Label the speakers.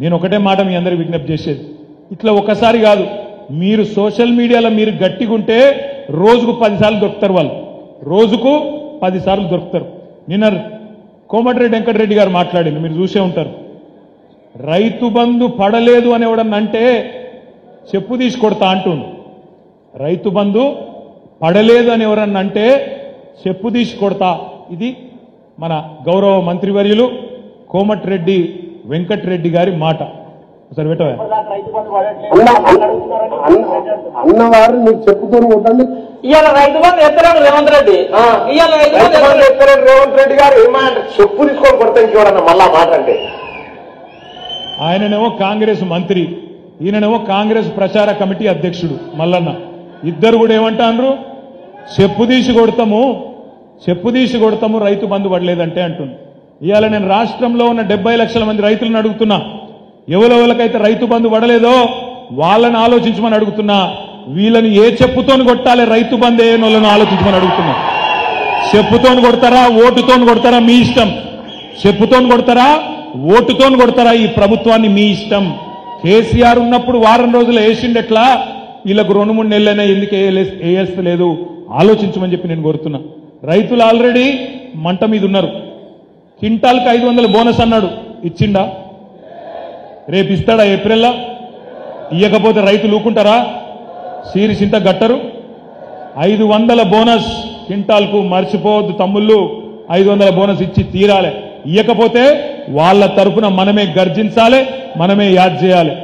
Speaker 1: నేను ఒకటే మాట మీ అందరికి విజ్ఞప్తి చేసేది, ఇట్లా ఒకసారి కాదు, మీరు సోషల్ మీడియాలో మీరు గట్టిగుంటే రోజుకు 10 సార్లు దొరుకుతారు, వాళ్ళు రోజుకు 10 సార్లు దొరుకుతారు. నిన్న కోమటిరెడ్డి వెంకటరెడ్డి గారు మాట్లాడింది, మీరు చూసే ఉంటారు. రైతు బంధు పడలేదు అని ఎవడన్నంటే చెప్పు తీసి కొడతా అంటుంది. రైతు బంధు పడలేదు అని ఎవరన్నంటే చెప్పు తీసి కొడతా. ఇది మన గౌరవ మంత్రివర్యులు కోమటిరెడ్డి వెంకటరెడ్డి గారి మాట. ఒకసారి పెట్టవా
Speaker 2: అన్నవారు నీకు చెప్పుతూ ఉండండి.
Speaker 3: ఇవాళ రైతు బంధు ఎత్తలేడు రేవంత్ రెడ్డి. ఇవాళ
Speaker 2: రేవంత్ రెడ్డి గారు ఏమంటే చెప్పు తీసుకొని కొడతా చూడన్న మళ్ళా మాట అంటే.
Speaker 1: ఆయననేమో కాంగ్రెస్ మంత్రి, ఈయననేమో కాంగ్రెస్ ప్రచార కమిటీ అధ్యక్షుడు మల్లన్న. ఇద్దరు కూడా ఏమంటారు, చెప్పు తీసి కొడతాము రైతు బంధు పడలేదంటే అంటుంది. ఇవాళ నేను రాష్ట్రంలో ఉన్న 70 లక్షల మంది రైతులను అడుగుతున్నా, ఎవరెవరికైతే రైతు బంధు పడలేదో వాళ్ళని ఆలోచించమని అడుగుతున్నా. వీళ్ళని ఏ చెప్పుతోని కొట్టాలి, రైతు బంధు ఏ వాళ్ళని ఆలోచించమని అడుగుతున్నా. చెప్పుతోని కొడతారా, ఓటుతోని కొడతారా, మీ ఇష్టం. చెప్పుతోని కొడతారా, ఓటుతోని కొడతారా, ఈ ప్రభుత్వాన్ని మీ ఇష్టం. కేసీఆర్ ఉన్నప్పుడు వారం రోజులు వేసిండెట్లా, వీళ్ళకు 2-3 నెలలైనా ఎందుకు వేయలేదు ఆలోచించమని చెప్పి నేను కోరుతున్నా. రైతులు ఆల్రెడీ మంట మీద ఉన్నారు. క్వింటాల్కి 500 బోనస్ అన్నాడు, ఇచ్చిండా? రేపు ఇస్తాడా ఏప్రిల్లో? ఇయ్యకపోతే రైతులు ఊకుంటారా? సీరిసింత గట్టరు. 500 బోనస్ క్వింటాల్కు, మర్చిపోవద్దు తమ్ముళ్ళు, 500 బోనస్ ఇచ్చి తీరాలి. ఇయ్యకపోతే వాళ్ళ తరఫున మనమే గర్జించాలి, మనమే యాద్ చేయాలి.